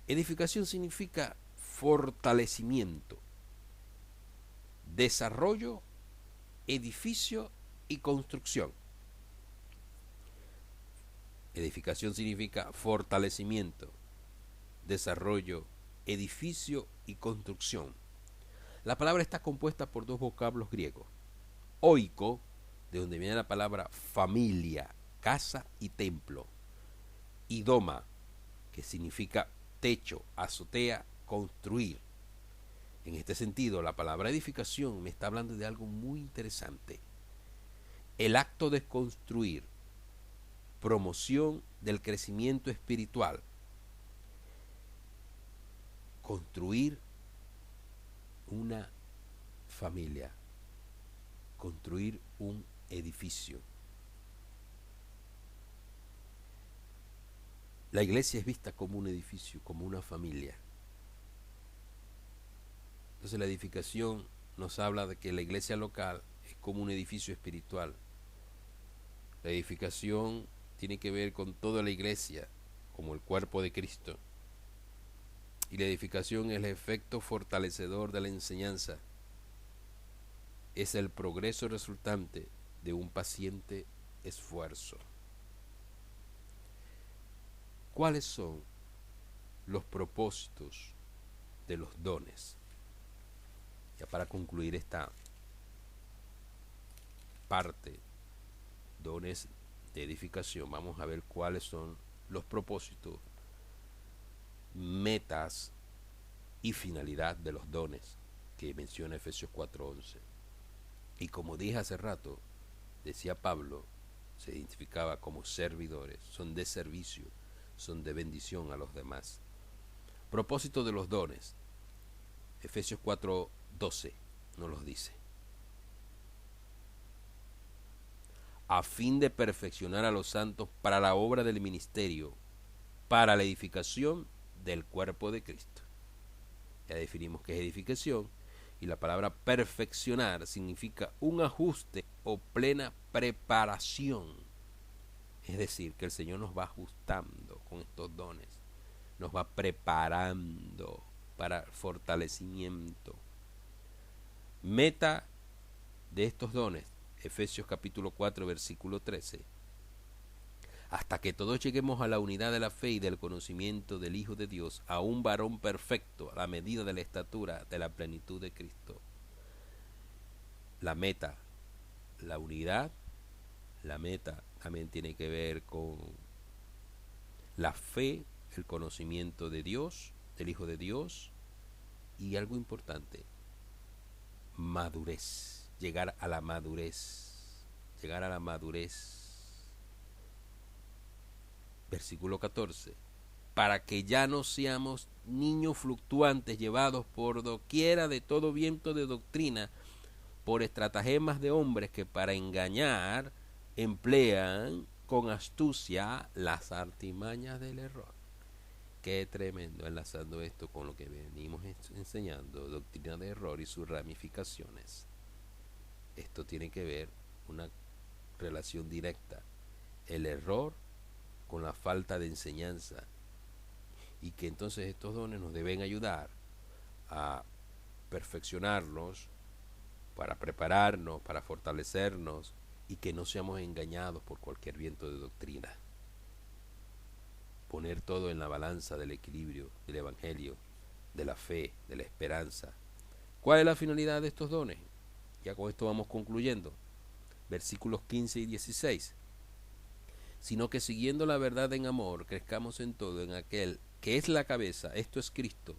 Edificación significa fortalecimiento, desarrollo, edificio y construcción. Edificación significa fortalecimiento, desarrollo, edificio y construcción. La palabra está compuesta por 2 vocablos griegos. Oiko, de donde viene la palabra familia, casa y templo. Y doma, que significa techo, azotea, construir. En este sentido, la palabra edificación me está hablando de algo muy interesante. El acto de construir, promoción del crecimiento espiritual, construir una familia, construir un edificio. La iglesia es vista como un edificio, como una familia. Entonces la edificación nos habla de que la iglesia local es como un edificio espiritual. La edificación tiene que ver con toda la iglesia, como el cuerpo de Cristo. Y la edificación es el efecto fortalecedor de la enseñanza. Es el progreso resultante de un paciente esfuerzo. ¿Cuáles son los propósitos de los dones? Ya para concluir esta parte, dones de edificación, vamos a ver cuáles son los propósitos, metas y finalidad de los dones que menciona Efesios 4:11. Y como dije hace rato, decía Pablo, se identificaba como servidores, son de servicio, son de bendición a los demás. Propósito de los dones, Efesios 4:12 nos los dice: a fin de perfeccionar a los santos para la obra del ministerio, para la edificación del cuerpo de Cristo. Ya definimos qué es edificación, y la palabra perfeccionar significa un ajuste o plena preparación. Es decir, que el Señor nos va ajustando con estos dones, nos va preparando para fortalecimiento. Meta de estos dones, Efesios capítulo 4 versículo 13: hasta que todos lleguemos a la unidad de la fe y del conocimiento del Hijo de Dios, a un varón perfecto, a la medida de la estatura de la plenitud de Cristo. La meta, la unidad, la meta también tiene que ver con la fe, el conocimiento de Dios, del Hijo de Dios, y algo importante, madurez, llegar a la madurez, llegar a la madurez. Versículo 14, para que ya no seamos niños fluctuantes llevados por doquiera de todo viento de doctrina, por estratagemas de hombres que para engañar emplean con astucia las artimañas del error. Qué tremendo, enlazando esto con lo que venimos enseñando, doctrina de error y sus ramificaciones. Esto tiene que ver una relación directa, el error con la falta de enseñanza, y que entonces estos dones nos deben ayudar a perfeccionarnos, para prepararnos, para fortalecernos, y que no seamos engañados por cualquier viento de doctrina. Poner todo en la balanza del equilibrio, del evangelio, de la fe, de la esperanza. ¿Cuál es la finalidad de estos dones? Ya con esto vamos concluyendo. Versículos 15 y 16. Sino que siguiendo la verdad en amor, crezcamos en todo en aquel que es la cabeza, esto es Cristo,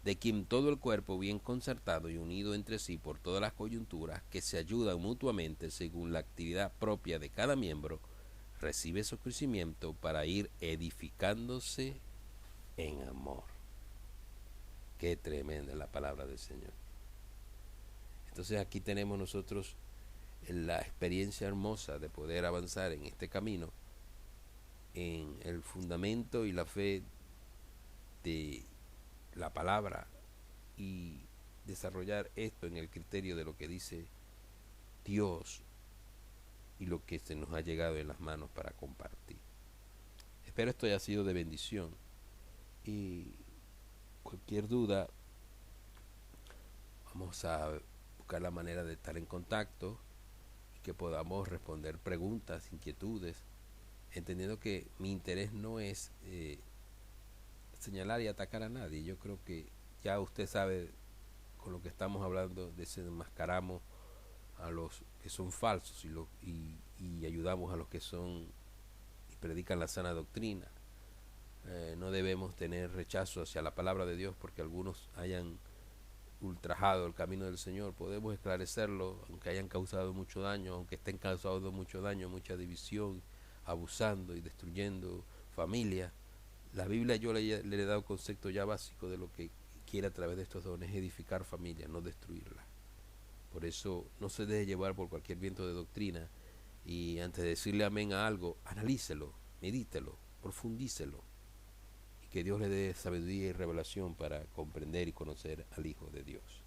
de quien todo el cuerpo bien concertado y unido entre sí por todas las coyunturas, que se ayudan mutuamente según la actividad propia de cada miembro, recibe su crecimiento para ir edificándose en amor. Qué tremenda es la palabra del Señor. Entonces aquí tenemos nosotros la experiencia hermosa de poder avanzar en este camino, en el fundamento y la fe de la palabra, y desarrollar esto en el criterio de lo que dice Dios y lo que se nos ha llegado en las manos para compartir. Espero esto haya sido de bendición, y cualquier duda vamos a buscar la manera de estar en contacto y que podamos responder preguntas, inquietudes, entendiendo que mi interés no es señalar y atacar a nadie. Yo creo que ya usted sabe, con lo que estamos hablando, desenmascaramos a los que son falsos y ayudamos a los que son y predican la sana doctrina. No debemos tener rechazo hacia la palabra de Dios porque algunos hayan ultrajado el camino del Señor. Podemos esclarecerlo, aunque hayan causado mucho daño, aunque estén causando mucho daño, mucha división, abusando y destruyendo familias. La Biblia yo le he dado concepto ya básico de lo que quiere a través de estos dones: edificar familias, no destruirlas. Por eso no se deje llevar por cualquier viento de doctrina, y antes de decirle amén a algo, analícelo, medítelo, profundícelo, y que Dios le dé sabiduría y revelación para comprender y conocer al Hijo de Dios.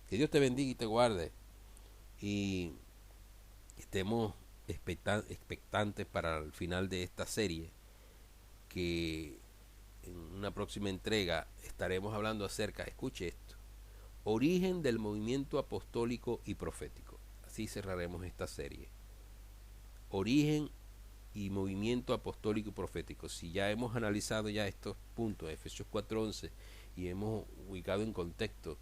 Que Dios te bendiga y te guarde, y estemos expectantes para el final de esta serie, que en una próxima entrega estaremos hablando acerca, escuche esto, origen del movimiento apostólico y profético. Así cerraremos esta serie. Origen y movimiento apostólico y profético. Si ya hemos analizado ya estos puntos, Efesios 4:11, y hemos ubicado en contexto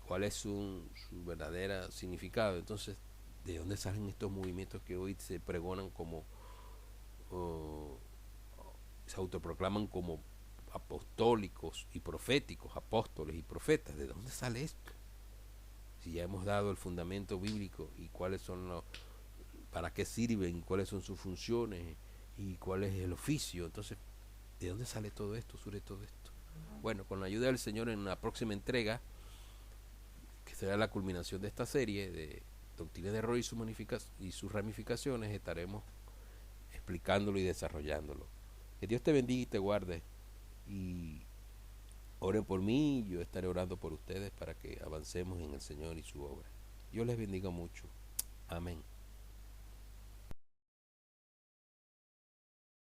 cuál es su verdadero significado, entonces, ¿de dónde salen estos movimientos que hoy se pregonan como, se autoproclaman como apostólicos y proféticos, apóstoles y profetas? ¿De dónde sale esto? Si ya hemos dado el fundamento bíblico y cuáles son los, para qué sirven y cuáles son sus funciones y cuál es el oficio, entonces, ¿de dónde sale todo esto, sobre todo esto? Bueno, con la ayuda del Señor, en la próxima entrega, que será la culminación de esta serie de doctrina de error y sus ramificaciones, estaremos explicándolo y desarrollándolo. Que Dios te bendiga y te guarde, y oren por mí, yo estaré orando por ustedes para que avancemos en el Señor y su obra. Dios les bendiga mucho. Amén.